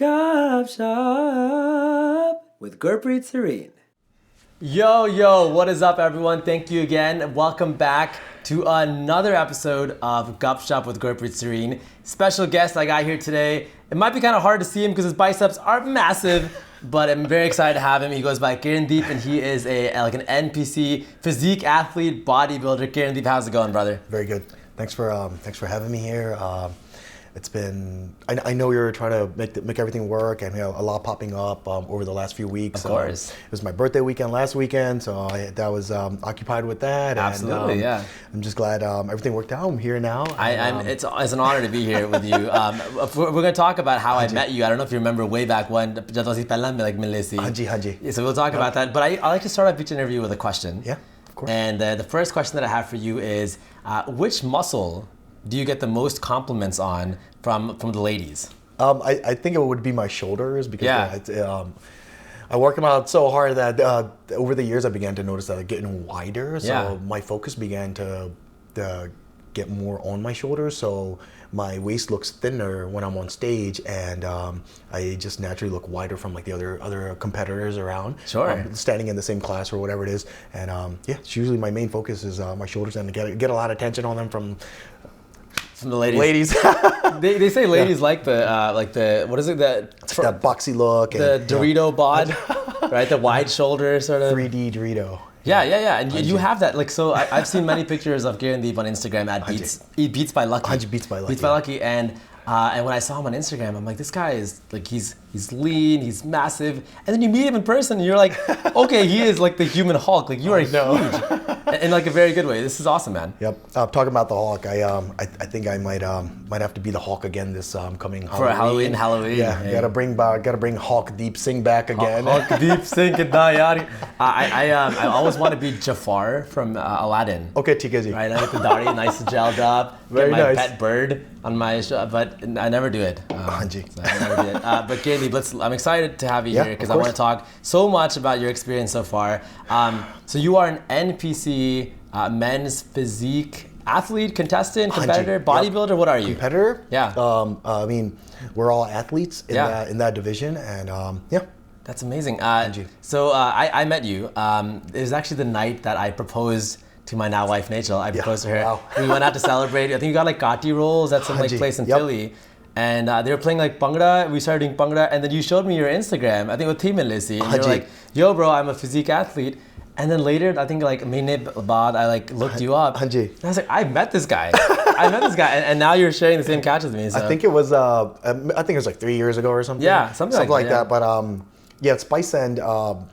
GupShup with Gurpreet Sarin. Yo, what is up, everyone? Thank you again. Welcome back to another episode of GupShup with Gurpreet Sarin. Special guest I got here today. It might be kind of hard to see him because his biceps are massive, but I'm very excited to have him. He goes by Kirandeep, and he is an NPC physique athlete, bodybuilder. Kirandeep, how's it going, brother? Very good. Thanks for having me here. It's been, I know you're trying to make everything work, and a lot popping up over the last few weeks. Of course. It was my birthday weekend last weekend, so that was occupied with that. Absolutely, and, yeah. I'm just glad everything worked out. I'm here now. It's an honor to be here with you. We're going to talk about how I met you. I don't know if you remember way back when. Hanji. So we'll talk about that. But I like to start off each interview with a question. Yeah, of course. And the first question that I have for you is, which muscle do you get the most compliments on from the ladies? I think it would be my shoulders because I work them out so hard that over the years I began to notice that they're getting wider. So my focus began to get more on my shoulders. So my waist looks thinner when I'm on stage, and I just naturally look wider from like the other competitors around. Sure. Standing in the same class or whatever it is. And it's usually my main focus is my shoulders, and to get a lot of attention on them from the ladies. they say ladies like the what is it that boxy look, the Dorito bod, right? The wide shoulder sort of 3D Dorito. Yeah. And you have that. I've seen many pictures of Kirandeep on Instagram at Beats by Lucky. Beats by Lucky. And when I saw him on Instagram, I'm like, this guy is like, he's lean, he's massive. And then you meet him in person and you're like, okay, he is like the human Hulk. Like, you are huge. In like a very good way. This is awesome, man. Yep. Talking about the Hulk, I think I might have to be the Hulk again this coming Halloween. For Halloween. Yeah. Gotta bring Kirandeep Singh back again. Kirandeep Singh, kidna yaar. I always want to be Jafar from Aladdin. Okay, ठीक है जी. Right, I get the दाढ़ी nice and gelled up. Very get my nice. pet bird on my show, but I never do it. Hanji. So I never do it. But Kirandeep, I'm excited to have you here because I want to talk so much about your experience so far. So you are an NPC men's physique athlete, contestant, competitor, bodybuilder. What are you? Competitor? Yeah. I mean, we're all athletes in that division, and That's amazing. So I met you. It was actually the night that I proposed to my now wife, Nachel. I proposed to her. Wow. We went out to celebrate. I think you got like kati rolls at some place in Philly. And they were playing like Bhangra. We started doing Bhangra. And then you showed me your Instagram. I think with Team Lisi. And you're like, yo, bro, I'm a physique athlete. And then later, I think like Mahine baad, I like looked you up. And I was like, I met this guy. And now you're sharing the same couch with me. So. I think it was like 3 years ago or something. Yeah, something like that. But Spice End.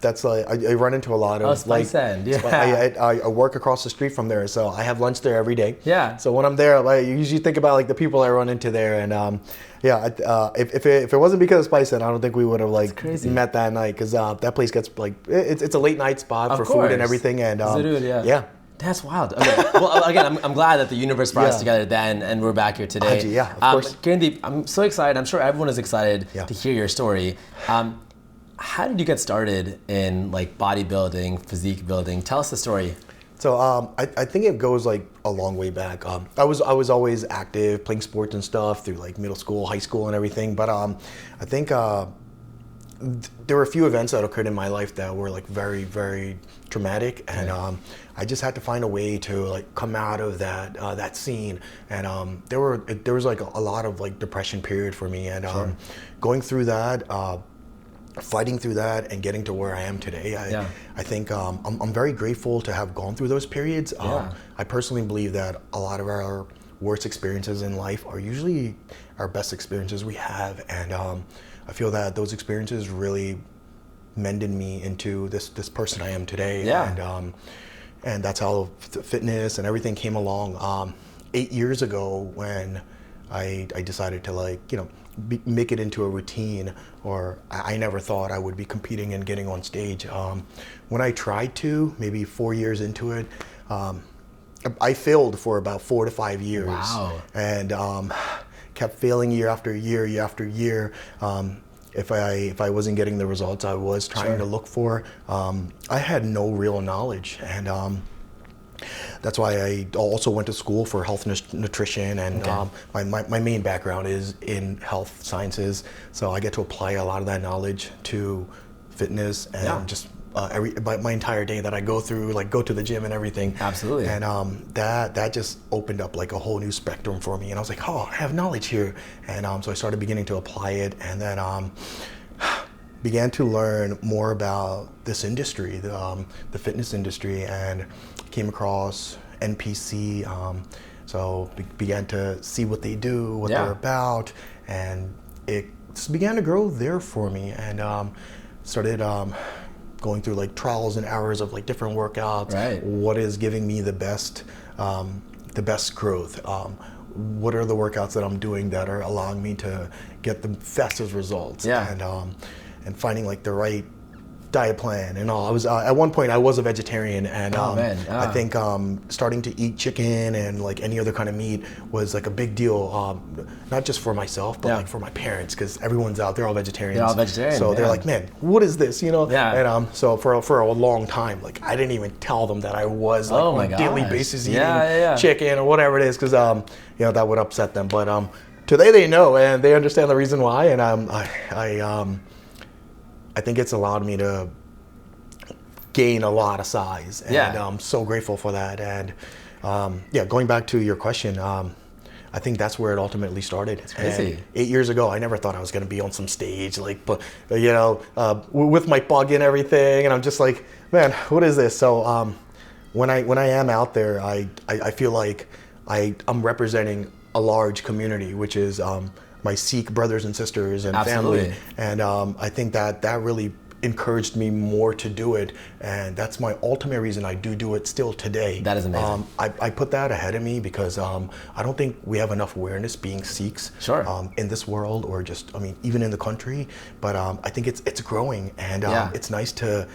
That's I run into a lot of Spice End. Yeah. I work across the street from there, so I have lunch there every day. Yeah. So when I'm there, I usually think about like the people I run into there, and if it wasn't because of Spice End, I don't think we would have met that night, because that place gets like it's a late night spot for food and everything, and yeah. That's wild. Okay. Well, again, I'm glad that the universe brought us together then, and we're back here today. Yeah, of course. Kirandeep, I'm so excited. I'm sure everyone is excited to hear your story. How did you get started in like bodybuilding, physique building? Tell us the story. So I think it goes like a long way back. I was always active, playing sports and stuff through like middle school, high school, and everything. But I think there were a few events that occurred in my life that were like very, very traumatic, and I just had to find a way to like come out of that scene. And there was like a lot of like depression period for me, and going through that. Fighting through that and getting to where I am today, I think I'm very grateful to have gone through those periods. I personally believe that a lot of our worst experiences in life are usually our best experiences we have, and I feel that those experiences really mended me into this person I am today. And that's how fitness and everything came along. 8 years ago, when I decided to make it into a routine, or I never thought I would be competing and getting on stage. When I tried to, maybe 4 years into it, I failed for about 4 to 5 years. Wow. And kept failing year after year after year. If I wasn't getting the results I was trying to look for, I had no real knowledge. And that's why I also went to school for health nutrition, and my main background is in health sciences. So I get to apply a lot of that knowledge to fitness and just my entire day that I go through, like go to the gym and everything. Absolutely. And that just opened up like a whole new spectrum for me. And I was like, oh, I have knowledge here. And so I started beginning to apply it, and then began to learn more about this industry, the fitness industry, and came across NPC. So began to see what they do, what they're about, and it just began to grow there for me. And started going through like trials and hours of like different workouts. Right. What is giving me the best growth? What are the workouts that I'm doing that are allowing me to get the fastest results? And finding like the right diet plan and all. I was at one point I was a vegetarian, and I think starting to eat chicken and like any other kind of meat was like a big deal, not just for myself but like for my parents, because everyone's out, they're all vegetarians. They're all vegetarian. So they're like, man, what is this, you know? And so for a long time, like I didn't even tell them that I was like on a daily basis eating chicken or whatever it is, because you know, that would upset them. But today they know and they understand the reason why, and I think it's allowed me to gain a lot of size, and I'm so grateful for that. And going back to your question, I think that's where it ultimately started. It's crazy. And 8 years ago, I never thought I was going to be on some stage, like, but you know, with my bug and everything, and I'm just like, man, what is this? So when I am out there, I feel like I'm representing a large community, which is my Sikh brothers and sisters and family, and I think that really encouraged me more to do it, and that's my ultimate reason I do it still today. That is amazing. I put that ahead of me because I don't think we have enough awareness being Sikhs in this world, or just, I mean, even in the country. But I think it's growing, and it's nice to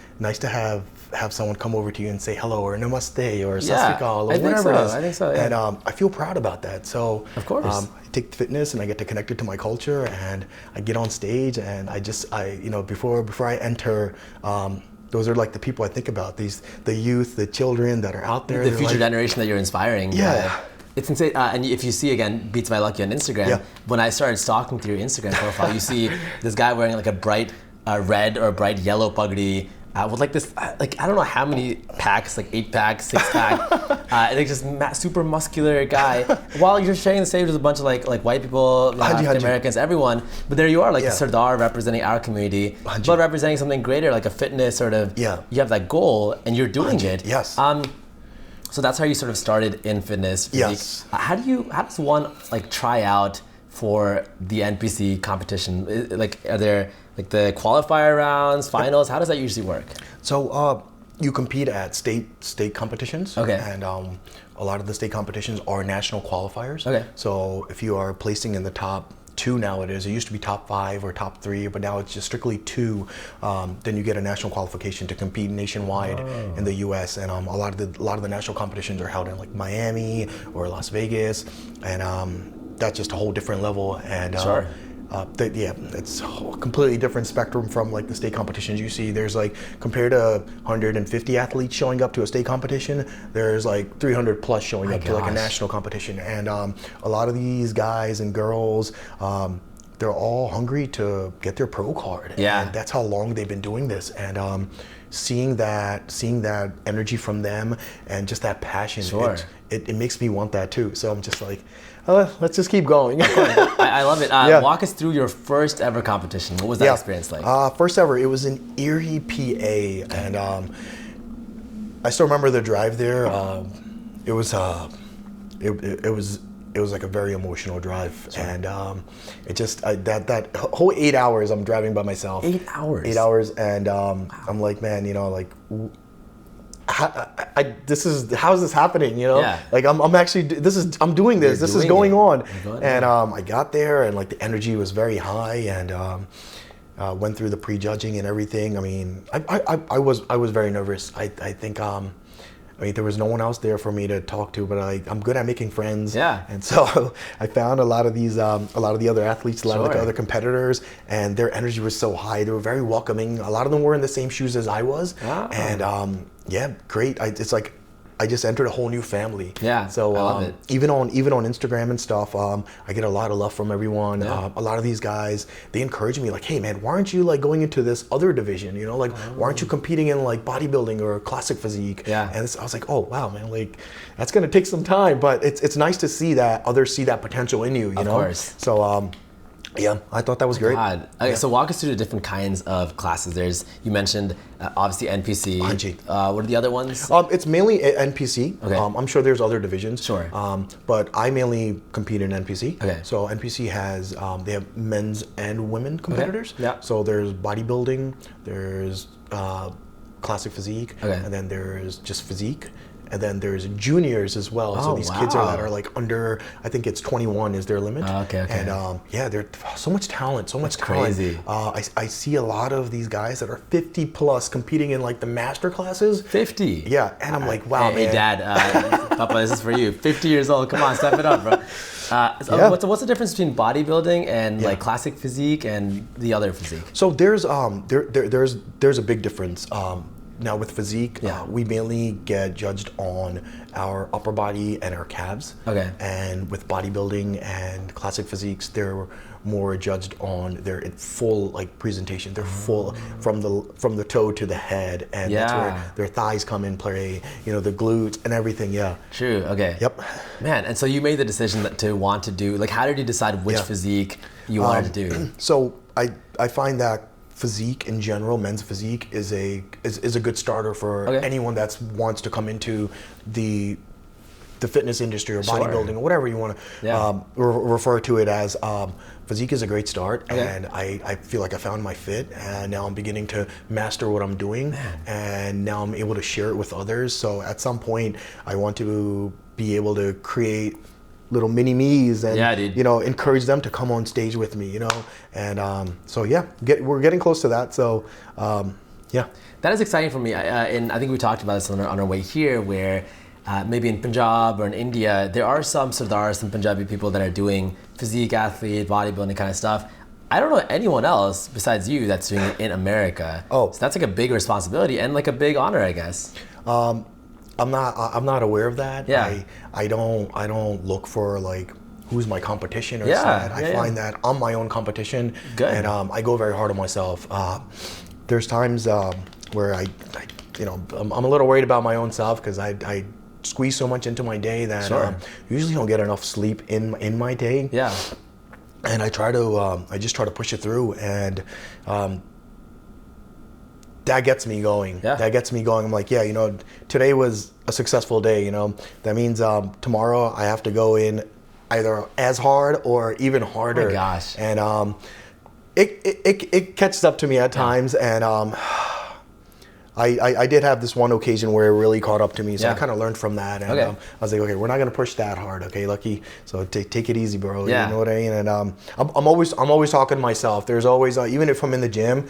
have someone come over to you and say hello, or namaste, or sat sri akal, or whatever it is. I think so. And I feel proud about that. So of course, I take fitness and I get to connect it to my culture, and I get on stage, and I you know, before I enter, those are like the people I think about, the youth, the children that are out there, the future generation that you're inspiring. It's insane. And if you see, again, Beats by Lucky on Instagram, when I started stalking through your Instagram profile, you see this guy wearing like a bright red or bright yellow pagdi, with like this, like, I don't know how many packs, like 8-pack, 6-pack, like just super muscular guy, while you're sharing the stage with a bunch of like white people, African Americans, everyone. But there you are, like the Sardar representing our community, but representing something greater, like a fitness sort of, you have that goal and you're doing it. So that's how you sort of started in fitness. Yes. How does one like try out for the NPC competition? Like, are there like the qualifier rounds, finals? How does that usually work? So you compete at state competitions. And a lot of the state competitions are national qualifiers. So if you are placing in the top 2 nowadays, it used to be top 5 or top 3, but now it's just strictly 2. Then you get a national qualification to compete nationwide in the U.S. And a lot of the national competitions are held in like Miami or Las Vegas, and that's just a whole different level. And it's a completely different spectrum from like the state competitions you see. There's like, compared to 150 athletes showing up to a state competition, there's like 300 plus showing up to like a national competition. And a lot of these guys and girls, they're all hungry to get their pro card. And that's how long they've been doing this. And seeing that energy from them and just that passion, it makes me want that too. So I'm just like, let's just keep going. I love it. Walk us through your first ever competition. What was that experience like? First ever, it was in Erie, PA, and I still remember the drive there. It was like a very emotional drive, and it just that whole 8 hours I'm driving by myself. 8 hours. 8 hours, and I'm like, man, you know, like, how is this happening? You know, like I'm actually I'm doing this. This is going on, and I got there, and like the energy was very high, and went through the prejudging and everything. I mean, I was very nervous. I think I mean, there was no one else there for me to talk to, but I'm good at making friends. And so I found a lot of the other athletes, a lot of the other competitors, and their energy was so high. They were very welcoming. A lot of them were in the same shoes as I was. And great. It's like, I just entered a whole new family. Yeah, So I love it. even on Instagram and stuff, I get a lot of love from everyone. Yeah. A lot of these guys, they encourage me like, hey man, why aren't you like going into this other division? You know, like why aren't you competing in like bodybuilding or classic physique? Yeah. And I was like, oh wow, man, like that's gonna take some time, but it's nice to see that others see that potential in you. You know. Of course. So yeah, I thought that was great. God. Okay, so walk us through the different kinds of classes. You mentioned obviously NPC. What are the other ones? It's mainly NPC. Okay. I'm sure there's other divisions. Sure. But I mainly compete in NPC. Okay. So NPC has they have men's and women competitors. Yeah. So there's bodybuilding, there's classic physique, and then there's just physique. And then there's juniors as well. So these kids that are like under, I think it's 21 is their limit. Okay. And yeah, there's so much talent, so much talent. Crazy. I see a lot of these guys that are 50 plus competing in like the master classes. 50? Yeah, and I'm like, wow, hey, man. Hey, Dad, Papa, this is for you. 50 years old, come on, step it up, bro. What's the difference between bodybuilding and like classic physique and the other physique? So there's a big difference. Now with physique, we mainly get judged on our upper body and our calves. Okay. And with bodybuilding and classic physiques, they're more judged on their full like presentation. They're full from the toe to the head, and that's where their thighs come in play. You know, the glutes and everything. Yeah. True. Okay. Yep. Man, and so you made the decision to want to do like, how did you decide which physique you wanted to do? So I find that physique in general, men's physique is a good starter for anyone that wants to come into the fitness industry or bodybuilding or whatever you want to refer to it as. Physique is a great start, and I feel like I found my fit, and now I'm beginning to master what I'm doing, and now I'm able to share it with others. So at some point, I want to be able to create little mini me's and you know, encourage them to come on stage with me, you know, and so yeah, we're getting close to that. So yeah, that is exciting for me, and I think we talked about this on our way here, where maybe in Punjab or in India, there are some Sardars, some Punjabi people that are doing physique, athlete, bodybuilding kind of stuff. I don't know anyone else besides you that's doing it in America. So that's like a big responsibility and like a big honor, I guess. I'm not aware of that. Yeah. I don't look for like who's my competition or that. I find that I'm my own competition. Good. And I go very hard on myself. There's times where I you know, I'm a little worried about my own self because I squeeze so much into my day that usually don't get enough sleep in my day. Yeah. And I just try to push it through, and that gets me going. Yeah. That gets me going. I'm like, yeah, you know, today was a successful day, you know. That means tomorrow I have to go in either as hard or even harder. Oh my gosh. And it catches up to me at times, and I did have this one occasion where it really caught up to me, so I kind of learned from that, and I was like, okay, we're not gonna push that hard, okay, Lucky. So take it easy, bro. You know what I mean? And I'm always talking to myself. There's always even if I'm in the gym,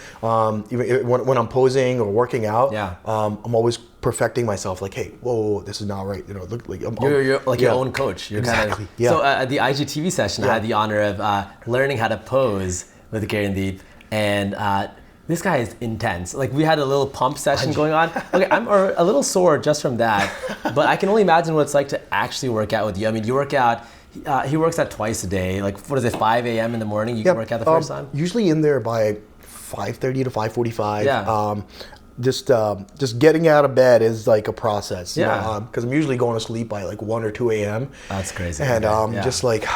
even when I'm posing or working out, I'm always perfecting myself. Like, hey, whoa, this is not right. You know, look like you're like your own coach. You're exactly. So at the IGTV session, I had the honor of learning how to pose with Kirandeep, and this guy is intense. Like, we had a little pump session going on. Okay, I'm a little sore just from that, but I can only imagine what it's like to actually work out with you. I mean, you work out, he works out twice a day. Like, what is it, 5 a.m. in the morning you can work out the first time? Usually in there by 5:30 to 5:45. Yeah. Just getting out of bed is like a process. Yeah. Because I'm usually going to sleep by like 1 or 2 a.m. That's crazy. And just like,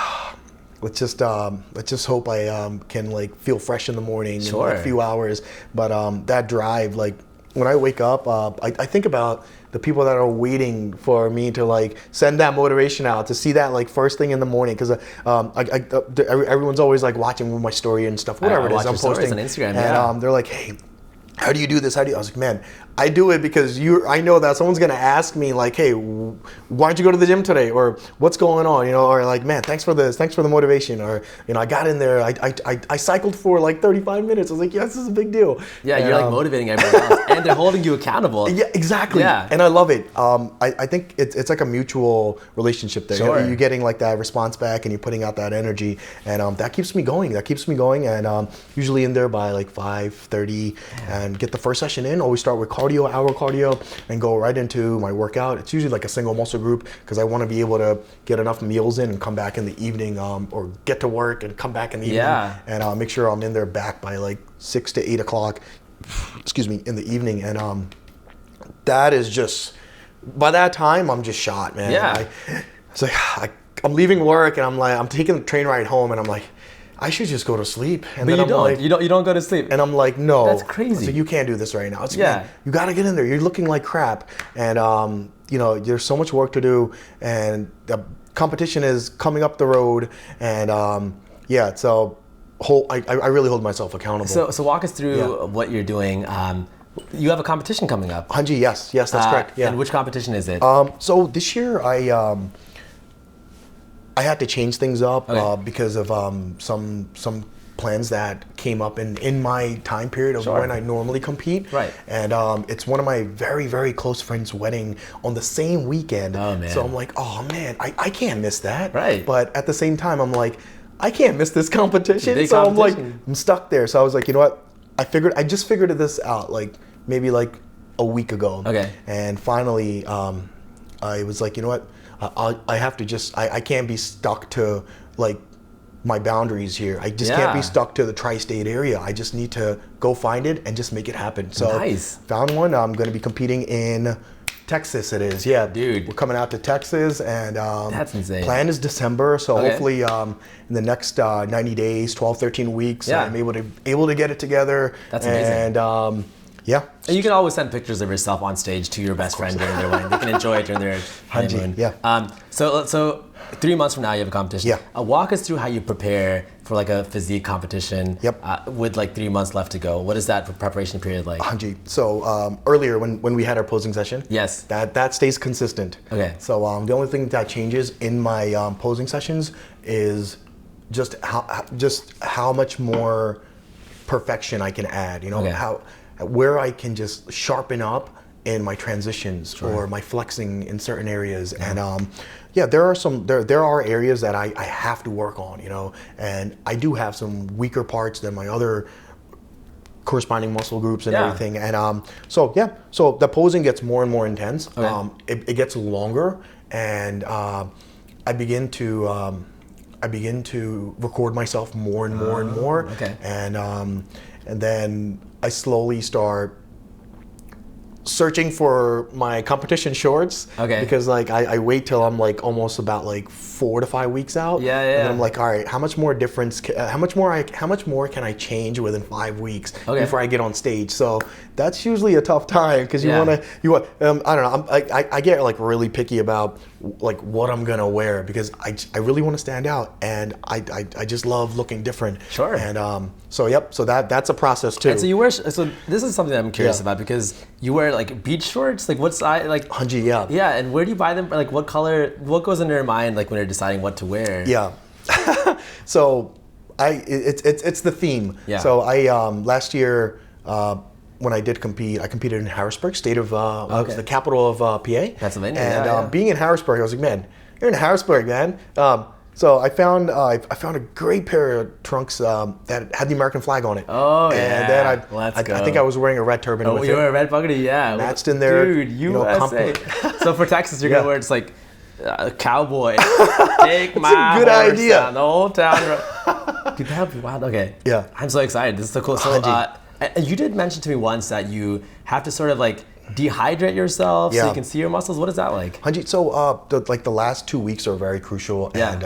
let's just hope I can like feel fresh in the morning in like a few hours. But that drive, like when I wake up, I think about the people that are waiting for me to like send that motivation out, to see that like first thing in the morning, because everyone's always like watching my story and stuff, whatever it is I'm posting on Instagram, and they're like, hey, how do you do this? How do you? I was like, man, I do it because I know that someone's gonna ask me like, hey, why don't you go to the gym today? Or what's going on? You know, or like, man, thanks for this, thanks for the motivation. Or, you know, I got in there, I cycled for like 35 minutes. I was like, yes, this is a big deal. Yeah, and, you're like motivating everyone else, and they're holding you accountable. Yeah, exactly. Yeah. And I love it. I think it's like a mutual relationship there. You're getting like that response back, and you're putting out that energy, and that keeps me going. And usually in there by like 5:30, and get the first session in. Always start with cardio. hour cardio, and go right into my workout. It's usually like a single muscle group because I want to be able to get enough meals in and come back in the evening, or get to work and come back in the evening, and make sure I'm in there back by like 6 to 8 o'clock, in the evening. And that is just, by that time, I'm just shot, man. Yeah. It's like, I'm leaving work and I'm taking the train ride home and I'm like, I should just go to sleep. And but then you don't go to sleep. And I'm like, no. That's crazy. So you can't do this right now. It's, man, you got to get in there. You're looking like crap. And, there's so much work to do. And the competition is coming up the road. And, so I really hold myself accountable. So walk us through what you're doing. You have a competition coming up. Hanji, yes, that's correct. Yeah. And which competition is it? So this year I had to change things up because of some plans that came up in my time period of when I normally compete. Right. And it's one of my very, very close friends' wedding on the same weekend. Oh, man. So I'm like, oh man, I can't miss that. Right. But at the same time, I'm like, I can't miss this competition. Big so competition. I'm like, I'm stuck there. So I was like, you know what? I just figured this out maybe a week ago. Okay. And finally, I was like, you know what? I have to I can't be stuck to my boundaries here. I just can't be stuck to the tri-state area. I just need to go find it and just make it happen. So found one. I'm going to be competing in Texas. It is, dude. We're coming out to Texas, and that's insane. Plan is December, so hopefully in the next 90 days, 12, 13 weeks, I'm able to get it together. That's amazing. And and you can always send pictures of yourself on stage to your best friend during their wedding. They can enjoy it during their honeymoon. So 3 months from now you have a competition. Walk us through how you prepare for a physique competition. With 3 months left to go. What is that preparation period like? Hanji. So earlier when we had our posing session, that stays consistent. Okay. So the only thing that changes in my posing sessions is just how much more perfection I can add. Where I can just sharpen up in my transitions or my flexing in certain areas. And there are areas that I have to work on, and I do have some weaker parts than my other corresponding muscle groups and everything. And so the posing gets more and more intense. It gets longer, and I begin to record myself more and more and more. And then I slowly start searching for my competition shorts. Because I wait till I'm almost about 4 to 5 weeks out. And then I'm like, all right, how much more can I change within 5 weeks before I get on stage? So that's usually a tough time because you want I don't know, I get really picky about what I'm gonna wear because I really want to stand out, and I just love looking different. And so that's a process too. And so you wear, so this is something that I'm curious about because you wear beach shorts, what size, Hanji, and where do you buy them? What color, what goes into your mind when you're deciding what to wear? So it's the theme. So I last year when I did compete, I competed in Harrisburg, state of the capital of PA, Pennsylvania. And being in Harrisburg, I was like, man, you're in Harrisburg, man. So I found a great pair of trunks that had the American flag on it. And then I think I was wearing a red turban with it. Oh, you were a red bucket, matched in there. Dude, USA. So for Texas, you're gonna wear just cowboy. Take my good horse idea. down the whole town. Dude, that'd be wild. Okay. I'm so excited. This is so cool. So you did mention to me once that you have to sort of dehydrate yourself so you can see your muscles. What is that like? Hanji, so the last 2 weeks are very crucial, and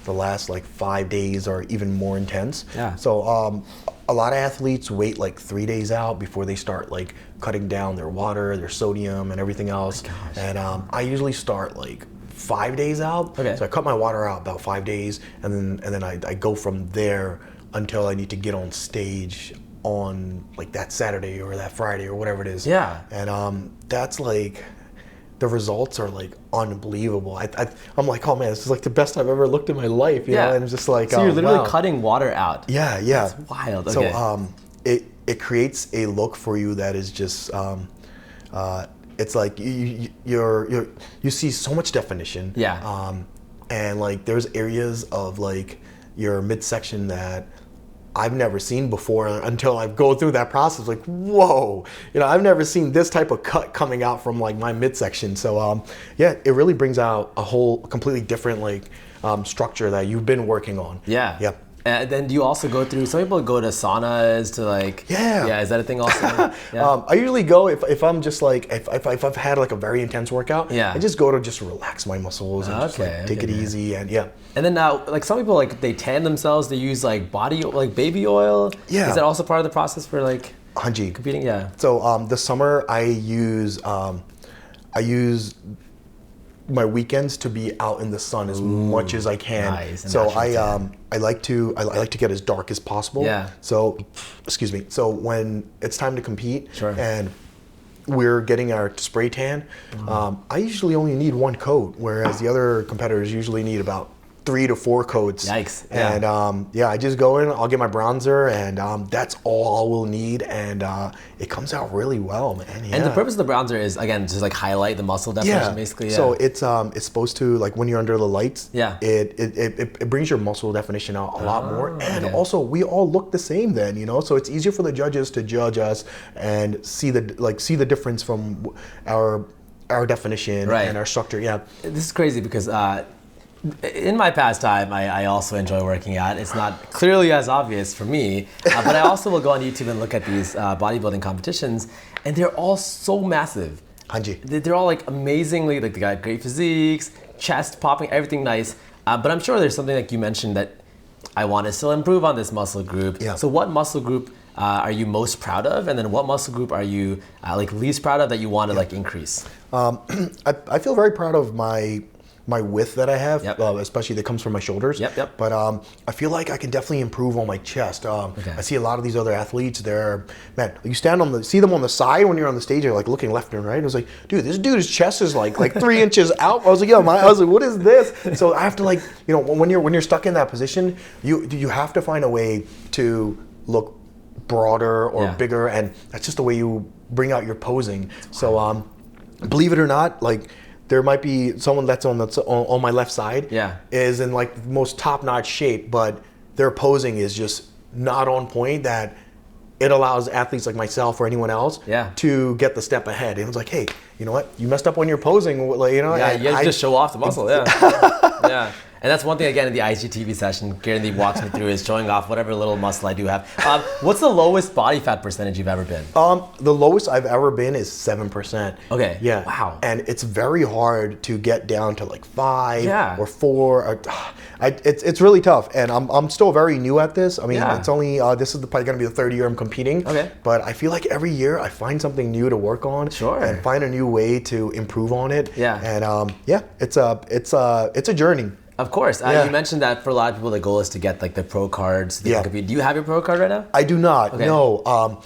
the last 5 days are even more intense. So a lot of athletes wait 3 days out before they start cutting down their water, their sodium, and everything else. And I usually start 5 days out. So I cut my water out about 5 days, and then I go from there until I need to get on stage on that Saturday or that Friday or whatever it is. And that's the results are unbelievable. I'm like, oh man, this is the best I've ever looked in my life. You know? And it's just so you're literally cutting water out. That's wild. Okay. So it creates a look for you that is just it's you see so much definition. And there's areas of your midsection that I've never seen before until I go through that process. Like, whoa, I've never seen this type of cut coming out from like my midsection. So yeah, it really brings out a whole completely different like structure that you've been working on. Yeah. Yep. And then do you also go through, some people go to saunas to like, is that a thing also? Yeah. I usually go if I'm just like, if I've had like a very intense workout, I just go to just relax my muscles and just like take it easy and And then now, like some people like they tan themselves, they use like baby oil. Yeah. Is that also part of the process for like Hanji. competing? Yeah. So this summer I use my weekends to be out in the sun as much as I can. Nice. So I like to get as dark as possible. Yeah. So excuse me. So when it's time to compete and we're getting our spray tan, I usually only need one coat, whereas the other competitors usually need about 3 to 4 coats. Yikes. And I just go in, I'll get my bronzer, and that's all I will need, and it comes out really well, man. Yeah. And the purpose of the bronzer is, again, just like highlight the muscle definition, basically. Yeah. So it's supposed to, like when you're under the lights, it brings your muscle definition out a lot more, and also we all look the same then, so it's easier for the judges to judge us and see the difference from our definition and our structure. Yeah. This is crazy because in my pastime, I also enjoy working out. It's not clearly as obvious for me, but I also will go on YouTube and look at these bodybuilding competitions, and they're all so massive. Hanji. They're all like amazingly, like they got great physiques, chest popping, everything nice. But I'm sure there's something like you mentioned that I want to still improve on this muscle group. Yeah. So what muscle group are you most proud of, and then what muscle group are you like least proud of that you want to like increase? I feel very proud of my width that I have, especially that comes from my shoulders. Yep. But I feel like I can definitely improve on my chest. I see a lot of these other athletes. They're, man, you see them on the side when you're on the stage. You're like looking left and right. I was like, dude, this dude's chest is like 3 inches out. I was like, what is this? So I have to like, when you're stuck in that position, you have to find a way to look broader or bigger, and that's just the way you bring out your posing. So believe it or not, like, there might be someone that's on my left side is in like the most top-notch shape, but their posing is just not on point that it allows athletes like myself or anyone else to get the step ahead. And it was like, hey, you know what? You messed up on your posing, like, you have to just show off the muscle, yeah. And that's one thing, again, in the IGTV session, Kirandeep walks me through is showing off whatever little muscle I do have. What's the lowest body fat percentage you've ever been? The lowest I've ever been is 7%. Okay. Yeah. Wow. And it's very hard to get down to like 5 or 4. Or, it's really tough. And I'm still very new at this. I mean, it's only, this is probably going to be the 3rd year I'm competing. Okay. But I feel like every year I find something new to work on. Sure. And find a new way to improve on it. Yeah. And it's a journey. Of course. You mentioned that for a lot of people, the goal is to get like the pro card so they can compete. Do you have your pro card right now? I do not. Okay. No.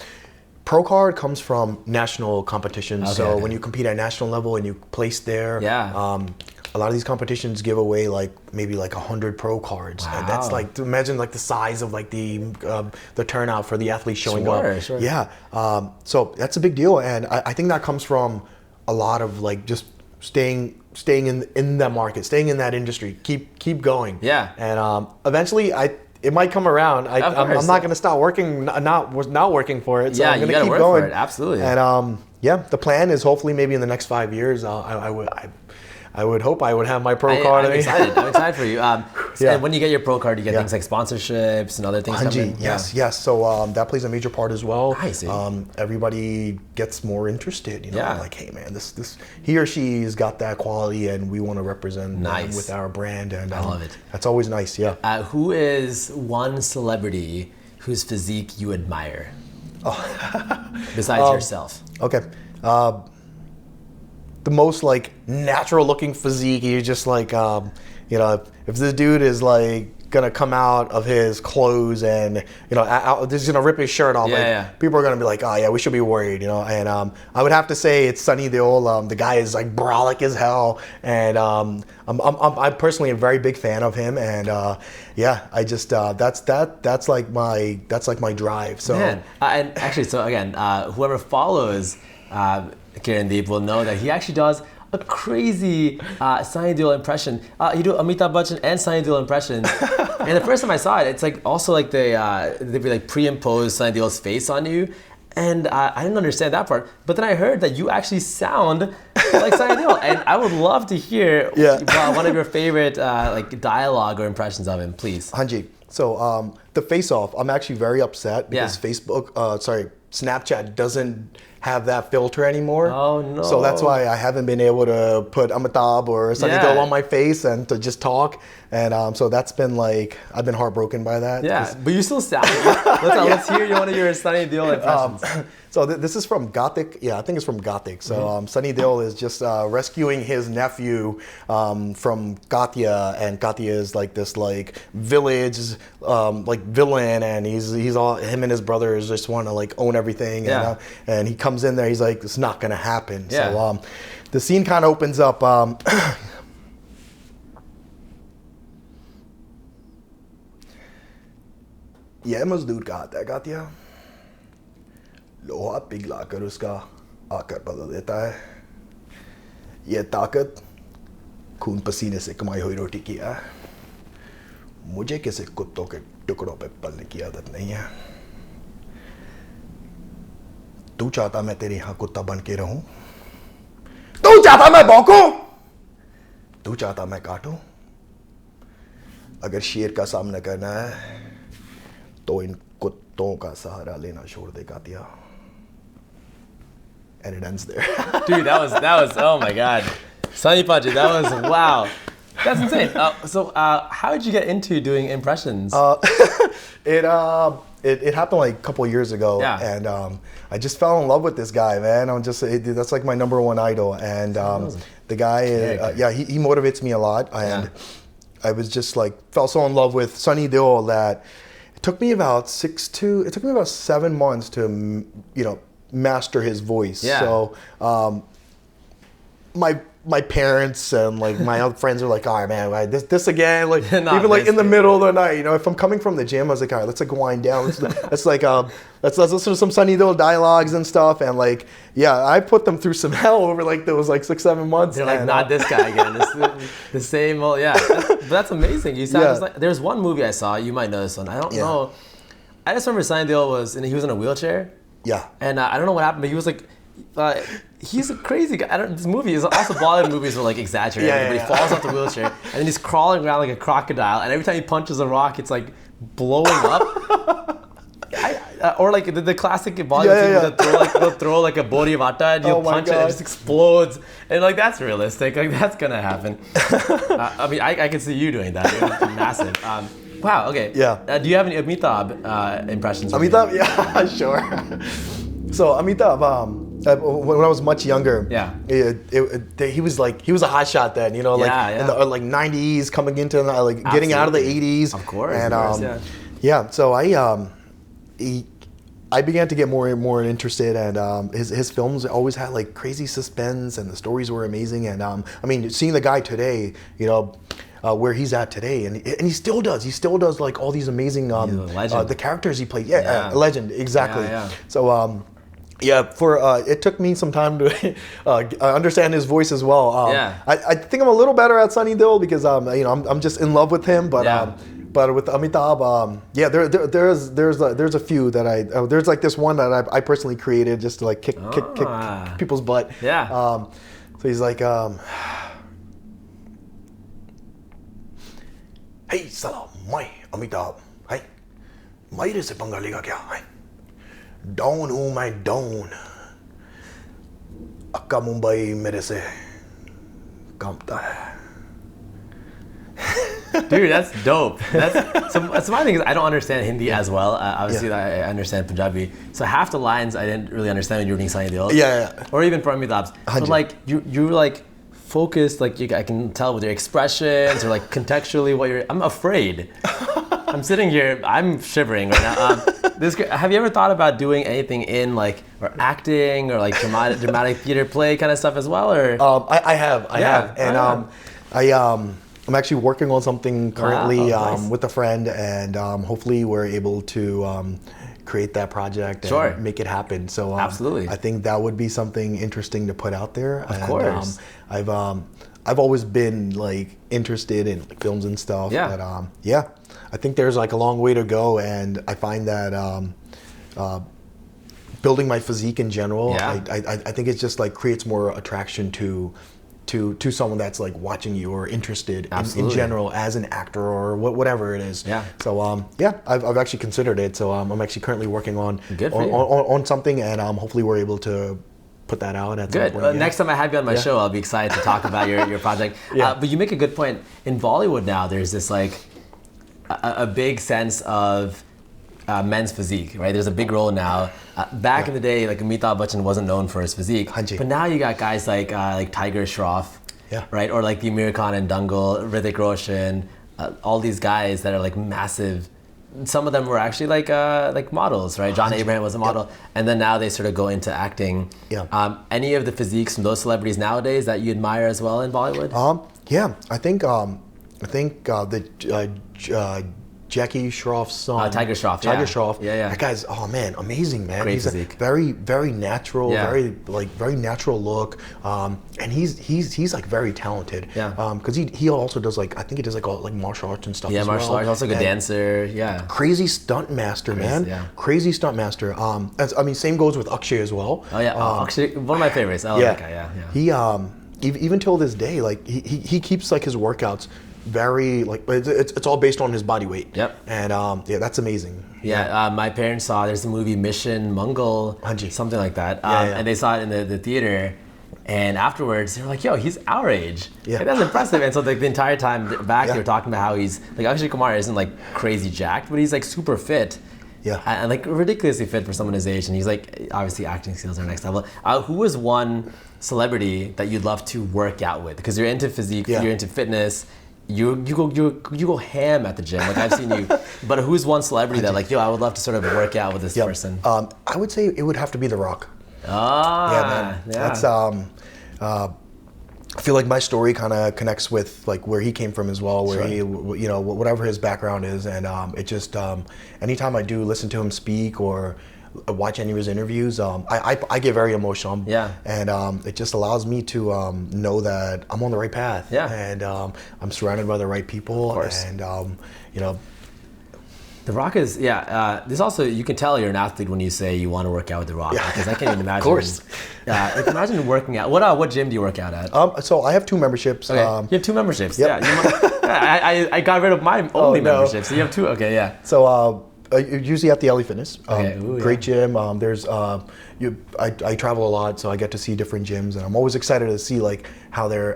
Pro card comes from national competitions. When you compete at national level and you place there, a lot of these competitions give away like maybe like 100 pro cards. Wow. And that's like, imagine like the size of like the turnout for the athletes showing up. Sure. Yeah. So that's a big deal, and I think that comes from a lot of like just staying in that market, staying in that industry, keep going. Yeah. And eventually it might come around. I'm not going to stop working, not working for it. So I'm going to keep going. For it. Absolutely. And the plan is hopefully maybe in the next 5 years, I would hope I would have my pro card. I'm excited for you. And when you get your pro card, you get things like sponsorships and other things. Yes. So that plays a major part as well. I see. Everybody gets more interested. Like, hey man, this he or she's got that quality, and we want to represent them with our brand. And I love it. That's always nice. Yeah. Who is one celebrity whose physique you admire? Besides yourself. Okay. The most like natural looking physique, you're just like, if this dude is like gonna come out of his clothes and just gonna rip his shirt off, people are gonna be like, oh yeah, we should be worried, And I would have to say it's Sunny Deol. The guy is like brolic as hell, and I'm personally a very big fan of him, and I just that's like my drive. So and actually, so again, whoever follows Kirandeep will know that he actually does a crazy Sunny Deol impression. You do Amitabh Bachchan and Sunny Deol impressions. And the first time I saw it, it's like also like they be like pre-impose Sunny Deol's face on you. And I didn't understand that part. But then I heard that you actually sound like Sunny Deol. And I would love to hear one of your favorite like dialogue or impressions of him, please. Hanji. So the face-off, I'm actually very upset because Snapchat doesn't have that filter anymore. Oh no. So that's why I haven't been able to put Amitabh or Sunny Deol on my face and to just talk. And so that's been like, I've been heartbroken by that. Yeah, but you still sound let's hear one of your Sunny Deol impressions. So this is from Gothic. Yeah, I think it's from Gothic. So Sunny Deol is just rescuing his nephew from Katia, and Katia is like this like village like villain, and he's all, him and his brothers just want to like own everything. And he comes in there. He's like, it's not gonna happen. Yeah. So the scene kind of opens up. यह मजदूर का हाथ है Katya, लोहा पिघलाकर उसका आकार बदल देता है। यह ताकत खून पसीने से कमाई हुई रोटी की है। मुझे किसी कुत्तों के टुकड़ों पे पलने की आदत नहीं है। तू चाहता मैं तेरे यहाँ कुत्ता बन के रहूं? तू चाहता मैं भौंकूं? तू चाहता मैं काटूं? अगर शेर का सामना करना है तो इन कुत्तों का सहारा लेना छोड़ दे Katya. And it ends there. Dude, that was oh my god. Sunny Punch, that was wow. That's insane. So how did you get into doing impressions? It happened like a couple years ago, and I just fell in love with this guy, man. That's like my number one idol, and the guy, he motivates me a lot, and I was just like fell so in love with Sunny Deol that it took me about 7 months to master his voice. Yeah. So my parents and like my other friends are like, all right, man, this again, like even like in the middle of the night, if I'm coming from the gym, I was like, all right, let's like wind down. Let's listen to some Sunny Deol dialogues and stuff, and like, I put them through some hell over like those like 6-7 months. They're like, not this guy again. The same old, that's amazing. You sound just like, there's one movie I saw, you might know this one. I don't know. I just remember Sunny Deol he was in a wheelchair. Yeah. And I don't know what happened, but he was like, he's a crazy guy. This movie is also Bollywood movies are like exaggerated. But he falls off the wheelchair and then he's crawling around like a crocodile. And every time he punches a rock, it's like blowing up. Or like the classic Bollywood people they'll throw like a body of atta and you punch it and it just explodes. And like that's realistic. Like that's gonna happen. I mean, I can see you doing that. It's massive. Wow. Okay. Yeah. Do you have any Amitabh impressions? Amitabh? Yeah, sure. So Amitabh, when I was much younger, he was a hot shot then, in the like 90s, coming into getting out of the 80s. Of course. And so I began to get more and more interested, and his films always had like crazy suspense, and the stories were amazing. And I mean, seeing the guy today, where he's at today, and he still does like all these amazing the characters he played. A legend, exactly. So it took me some time to understand his voice as well. I think I'm a little better at Sunny Deol because I'm just in love with him, but with Amitabh, there's a few that there's like this one that I personally created just to like kick people's butt. So he's like, hey salam, मैं Amitabh, hey, मेरे से पंगा लेगा क्या, hey, down हूँ मैं down, अक्का मुंबई मेरे से कांपता है. Dude, that's dope. So my thing is I don't understand Hindi as well. Obviously, I understand Punjabi. So half the lines I didn't really understand when you were doing Sunny Deol. Or even for Amitabh. So like you're like focused, like I can tell with your expressions or like contextually I'm afraid. I'm sitting here, I'm shivering right now. Have you ever thought about doing anything in like or acting or like dramatic theater play kind of stuff as well? Or I have, and I'm actually working on something currently with a friend, and hopefully we're able to create that project and Sure. make it happen. So Absolutely. I think that would be something interesting to put out there. Of course. I've always been like interested in like, films and stuff. Yeah. But yeah, I think there's like a long way to go, and I find that building my physique in general, Yeah. I think it just like creates more attraction to someone that's like watching you or interested in general as an actor or whatever it is. Yeah. So yeah, I've actually considered it. So I'm actually currently working on something, and hopefully we're able to put that out at Good. some point. Next time I have you on my show, I'll be excited to talk about your project. Yeah. But you make a good point. In Bollywood now, there's this like a big sense of men's physique, right? There's a big role now. Back in the day, like Amitabh Bachan wasn't known for his physique, Hanji. but now you got guys like Tiger Shroff, right? Or like the Amir Khan and Dangal, Hrithik Roshan, all these guys that are like massive. Some of them were actually like models, right? John Abraham was a model, and then now they sort of go into acting. Yeah. Any of the physiques from those celebrities nowadays that you admire as well in Bollywood? Yeah, I think the Jackie Shroff's son, Tiger Shroff. Tiger Shroff. Yeah. That guy's amazing, man. Great He's physique. very natural, very natural look, and he's like very talented. Yeah. Because he also does like I think he does like all like martial arts and stuff. Yeah, as martial well. arts. Also a good dancer. Yeah. Crazy stunt master, man. Yeah. Crazy stunt master. Same goes with Akshay as well. Oh yeah. Actually, one of my favorites. I love that guy. Yeah. He even till this day, like he keeps like his workouts very like it's all based on his body weight. Yep. And that's amazing. Yeah, my parents saw there's a movie Mission Mangal, something like that, and they saw it in the theater, and afterwards they were like, "Yo, he's our age." Yeah. Like, that's impressive. And so like the entire time back, they were talking about how he's like Akshay Kumar isn't like crazy jacked, but he's like super fit. Yeah. And like ridiculously fit for someone his age, and he's like obviously acting skills are next level. Who is one celebrity that you'd love to work out with? Because you're into physique, you're into fitness. You go ham at the gym, like I've seen you. But who's one celebrity that like, yo, I would love to sort of work out with this person? I would say it would have to be The Rock. Man. That's I feel like my story kind of connects with like where he came from as well, where he, whatever his background is, and it just anytime I do listen to him speak or watch any of his interviews, I get very emotional. And it just allows me to know that I'm on the right path. And I'm surrounded by the right people. Of course. And The Rock is, there's also, you can tell you're an athlete when you say you want to work out with The Rock, because I can't even imagine. Of course. Like imagine working out. What gym do you work out at? So I have 2 memberships. Okay. You have 2 memberships. Yep. I got rid of my only membership, so you have 2. Okay, yeah. So usually at the LA Fitness. Okay. Great gym. There's I travel a lot, so I get to see different gyms, and I'm always excited to see like how their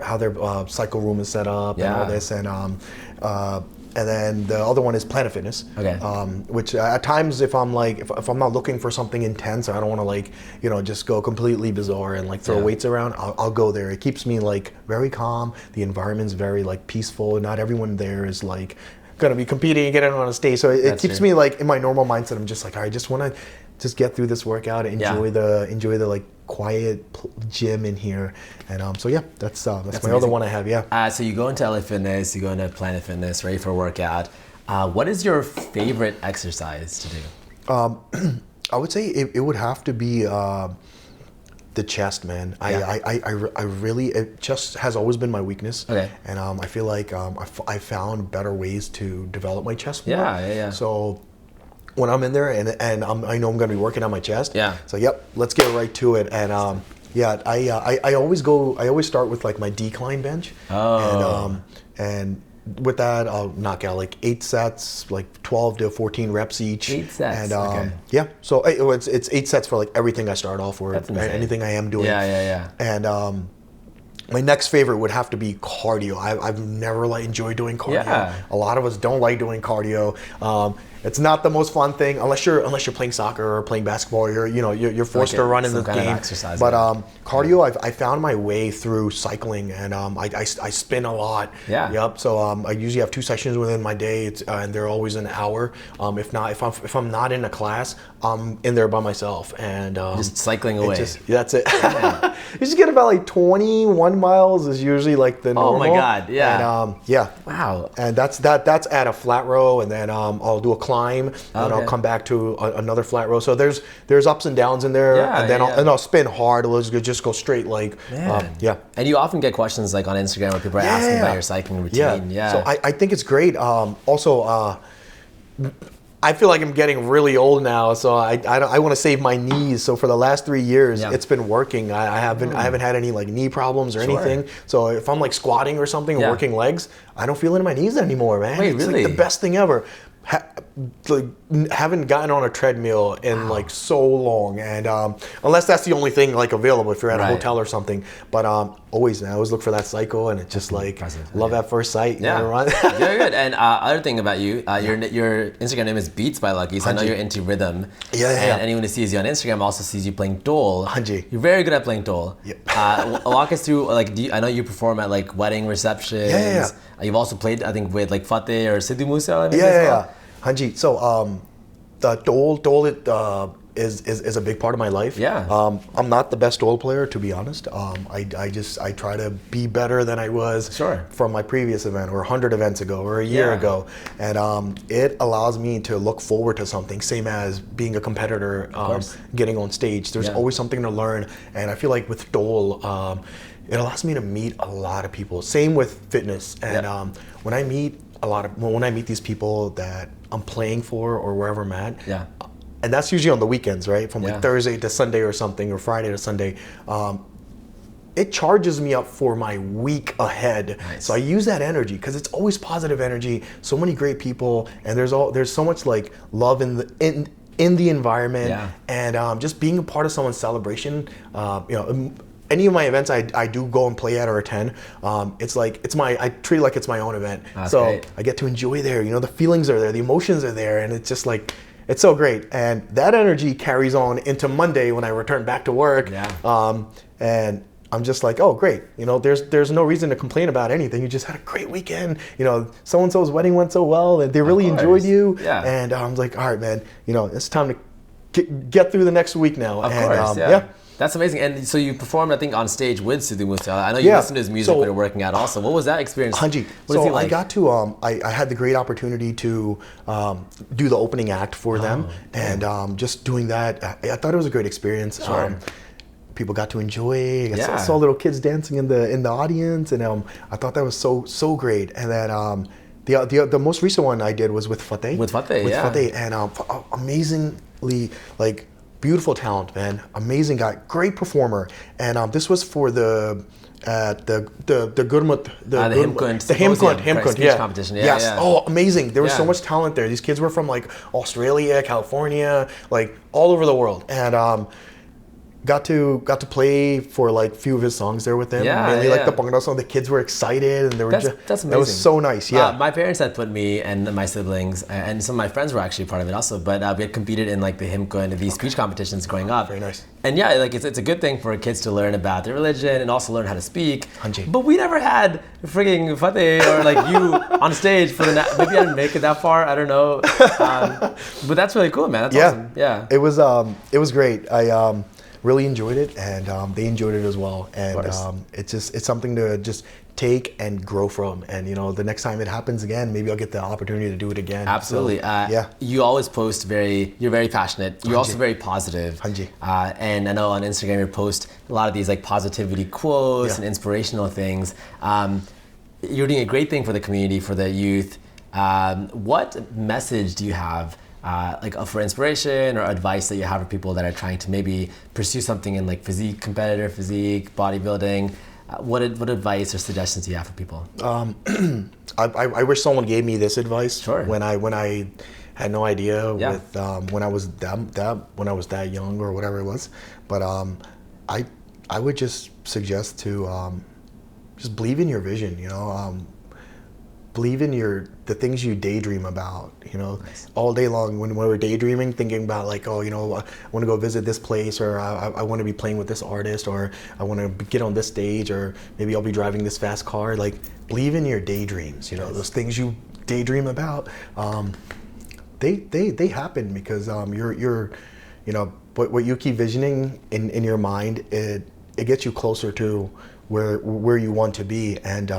cycle room is set up and all this, and then the other one is Planet Fitness. Okay. Which at times, if I'm not looking for something intense, I don't want to like just go completely bizarre and like throw weights around. I'll go there. It keeps me like very calm. The environment's very like peaceful. Not everyone there is like gonna be competing and getting on a stage. So it keeps me like in my normal mindset. I'm just like, I just want to just get through this workout, enjoy the like quiet gym in here, and so yeah, that's my amazing. other one I have. So you go into LA Fitness, you go into Planet Fitness, ready for a workout. What is your favorite exercise to do? I would say it would have to be the chest, man. I really, it just has always been my weakness. Okay. And I feel like I found better ways to develop my chest more. Yeah. So when I'm in there and I know I'm going to be working on my chest. Yeah. So yep, let's get right to it. And I always start with like my decline bench. And with that, I'll knock out like 8 sets, like 12 to 14 reps each. 8 sets. And so it's 8 sets for like everything I start off with, anything I am doing. Yeah. And my next favorite would have to be cardio. I've never enjoyed doing cardio. Yeah. A lot of us don't like doing cardio. It's not the most fun thing unless you're playing soccer or playing basketball. You're forced to run in the game. But cardio, I found my way through cycling, and I spin a lot. Yeah. Yep. So I usually have 2 sessions within my day, and they're always an hour. If I'm not in a class, I'm in there by myself and just cycling away. That's it. You just get about like 21 miles is usually like the normal. Oh my God! Yeah. And Wow. And that's at a flat row, and then I'll do a climb, and I'll come back to another flat row. So there's ups and downs in there, and then I'll spin hard. It'll just go straight, like yeah. And you often get questions like on Instagram where people are asking about your cycling routine. Yeah. So I think it's great. Also, I feel like I'm getting really old now, so I want to save my knees. So for the last 3 years, it's been working. I haven't had any like knee problems or anything. So if I'm like squatting or something or working legs, I don't feel it in my knees anymore, man. Wait, it's really? like the best thing ever. Like haven't gotten on a treadmill in like so long, and unless that's the only thing like available if you're at a hotel or something. But always look for that cycle, and it's just like love at first sight. Yeah, very good. And other thing about you, your Instagram name is Beats by Lucky, so I know you're into rhythm. And anyone who sees you on Instagram also sees you playing dhol. You're very good at playing dhol. Walk us through, like, I know you perform at like wedding receptions. You've also played, I think, with like Fateh or Sidhu Moosewala. Hanji. So the dhol is a big part of my life. I'm not the best dhol player, to be honest. I try to be better than I was from my previous event or 100 events ago or a year ago, and it allows me to look forward to something, same as being a competitor, getting on stage. There's always something to learn, and I feel like with dhol, it allows me to meet a lot of people. Same with fitness, and when I meet these people that I'm playing for or wherever I'm at, and that's usually on the weekends, right? From like Thursday to Sunday or something, or Friday to Sunday. It charges me up for my week ahead. So I use that energy because it's always positive energy. So many great people, and there's so much like love in the environment, and just being a part of someone's celebration. Any of my events I do go and play at or attend, I treat it like it's my own event. Great. I get to enjoy there. The feelings are there, the emotions are there, and it's just like, it's so great. And that energy carries on into Monday when I return back to work. And I'm just like, oh, great. There's no reason to complain about anything. You just had a great weekend. So-and-so's wedding went so well, and they really enjoyed you. And I'm like, all right, man, it's time to get through the next week now. That's amazing. And so you performed, I think, on stage with Sidhu Moosewala. I know you listened to his music when you're working out also. What was that experience? Hanji. I got to, I had the great opportunity to do the opening act for them. And just doing that, I thought it was a great experience. People got to enjoy. I saw little kids dancing in the audience, and I thought that was so great. And then the most recent one I did was with Fateh. Fateh, and amazingly, like, beautiful talent, man. Amazing guy, great performer, and this was for the Himkund competition. Oh, amazing! There was so much talent there. These kids were from like Australia, California, like all over the world, and got to play for like a few of his songs there with him. Mainly like the Bangla song. The kids were excited, and they were that's amazing. That was so nice. My parents had put me and my siblings and some of my friends were actually part of it also. But we had competed in like the Himkund, these speech competitions growing up. Very nice. And like it's a good thing for kids to learn about their religion and also learn how to speak. But we never had freaking Fateh or like you on stage for maybe I didn't make it that far. I don't know. But that's really cool, man. That's awesome. Yeah. It was great. I really enjoyed it, and they enjoyed it as well. And it's something to just take and grow from. And the next time it happens again, maybe I'll get the opportunity to do it again. Absolutely. So, you always post you're very passionate. You're also very positive. And I know on Instagram you post a lot of these like positivity quotes and inspirational things. You're doing a great thing for the community, for the youth. What message do you have for inspiration or advice that you have for people that are trying to maybe pursue something in like physique, bodybuilding? What advice or suggestions do you have for people? I wish someone gave me this advice when I had no idea with when I was that young or whatever it was. But I would just suggest to just believe in your vision. Believe in the things you daydream about, all day long when we're daydreaming, thinking about like, I want to go visit this place, or I want to be playing with this artist, or I want to get on this stage, or maybe I'll be driving this fast car. Like, believe in your daydreams, those things you daydream about, they happen because you're what you keep visioning in your mind, it gets you closer to where you want to be. And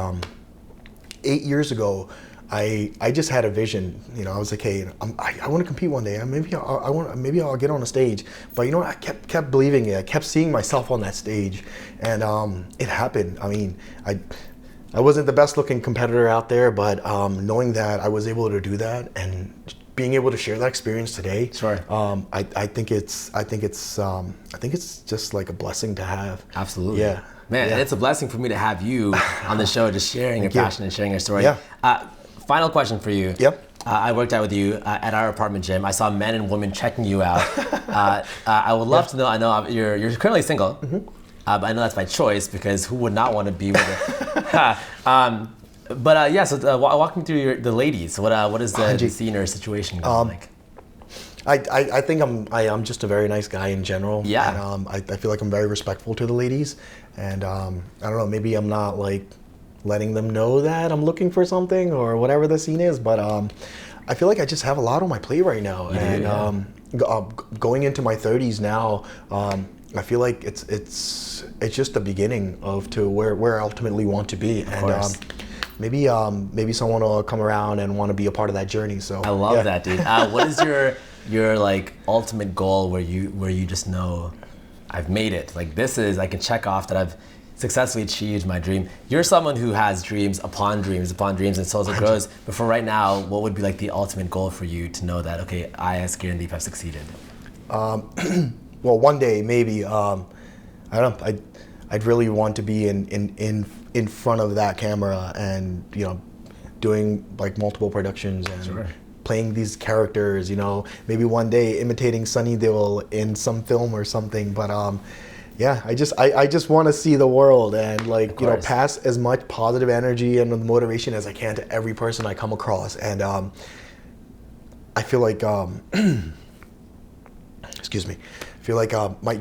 8 years ago, I just had a vision. I was like, hey, I want to compete one day. Maybe I'll get on a stage. But I kept believing it. I kept seeing myself on that stage, and it happened. I mean, I wasn't the best looking competitor out there, but knowing that I was able to do that and being able to share that experience today, sure. I think it's just like a blessing to have. Absolutely. Yeah. Man, yeah. it's a blessing for me to have you on the show, just sharing your passion and sharing your story. Yeah. Final question for you. Yep. I worked out with you at our apartment gym. I saw men and women checking you out. I would love to know. I know you're currently single, but I know that's by choice because who would not want to be with it? So walk me through the ladies. What is the scene or situation going like? I think I'm just a very nice guy in general. Yeah. And I feel like I'm very respectful to the ladies, and I don't know, maybe I'm not like letting them know that I'm looking for something or whatever the scene is, but I feel like I just have a lot on my plate right now, going into my 30s now. I feel like it's just the beginning to where I ultimately want to be, and maybe someone will come around and want to be a part of that journey. So I love that, dude. What is your like ultimate goal where you just know I've made it? Like I can check off that I've successfully achieved my dream. You're someone who has dreams upon dreams upon dreams, and so as it grows. But for right now, what would be like the ultimate goal for you to know that, okay, I as Kirandeep have succeeded? Well, one day maybe. I'd really want to be in front of that camera and doing like multiple productions and playing these characters. Maybe one day imitating Sunny Deol in some film or something. But I just want to see the world and pass as much positive energy and motivation as I can to every person I come across. And I feel like excuse me. I feel like my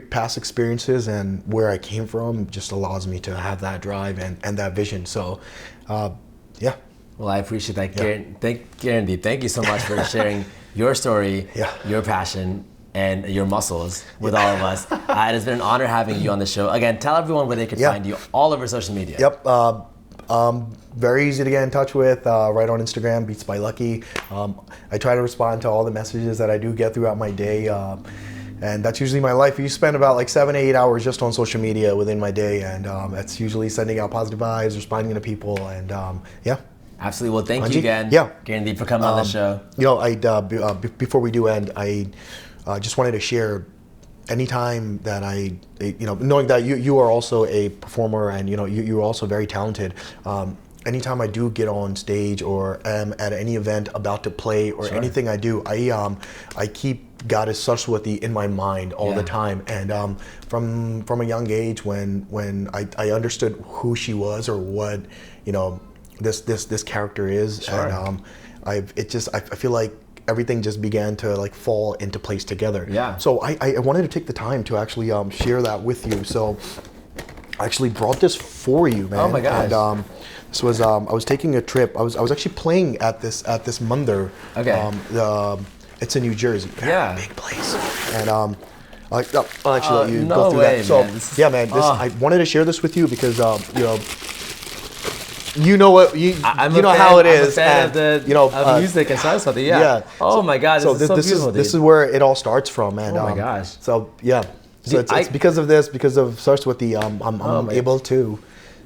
past experiences and where I came from just allows me to have that drive and that vision. So, yeah. Well, I appreciate that, Kirandeep. Thank you so much for sharing your story, your passion, and your muscles with all of us. It has been an honor having you on the show. Again, tell everyone where they can find you all over social media. Yep. Very easy to get in touch with, right on Instagram, Beats by Lucky. I try to respond to all the messages that I do get throughout my day. And that's usually my life. You spend about like 7 to 8 hours just on social media within my day. And that's usually sending out positive vibes, responding to people, and yeah. Absolutely. Well, thank you again, Kirandeep, for coming on the show. Before we do end, I just wanted to share anytime that knowing that you are also a performer and you're also very talented. Anytime I do get on stage or am at any event about to play or anything I do, I keep Goddess Saraswati in my mind all the time. And from a young age, when I understood who she was or what this character is, and I feel like everything just began to like fall into place together. Yeah. So I wanted to take the time to actually share that with you. So I actually brought this for you, man. Oh my gosh. And this was I was taking a trip. I was actually playing at this Mandir. Okay. It's in New Jersey. Yeah. Big place. And I'll actually let you no go through way, that. So man. I wanted to share this with you because you know what how it is. I'm a fan of music and Saraswati. Yeah. Oh my God. So this is so beautiful. This is where it all starts from. And oh my gosh. So yeah. So it's because of this, because of Saraswati, I'm able to.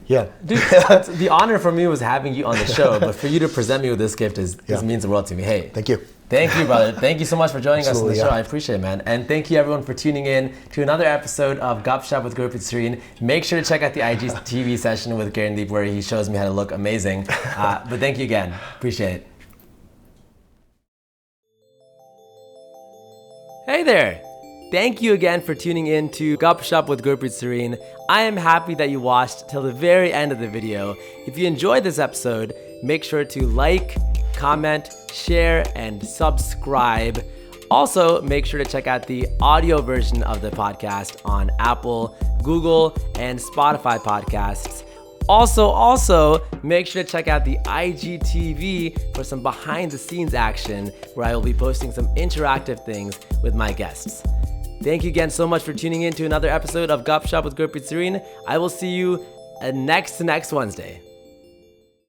Yeah. Dude, the honor for me was having you on the show, but for you to present me with this gift means the world to me. Hey. Thank you. Thank you, brother. Thank you so much for joining us on the show. I appreciate it, man. And thank you, everyone, for tuning in to another episode of GupShup with Gurpreet Sarin. Make sure to check out the IGTV session with Kirandeep where he shows me how to look amazing. But thank you again. Appreciate it. Hey there. Thank you again for tuning in to GupShup with Gurpreet Sarin. I am happy that you watched till the very end of the video. If you enjoyed this episode, make sure to like, comment, share, and subscribe. Also, make sure to check out the audio version of the podcast on Apple, Google, and Spotify podcasts. Also, make sure to check out the IGTV for some behind the scenes action where I will be posting some interactive things with my guests. Thank you again so much for tuning in to another episode of GupShup with Gurpreet Sarin. I will see you next Wednesday.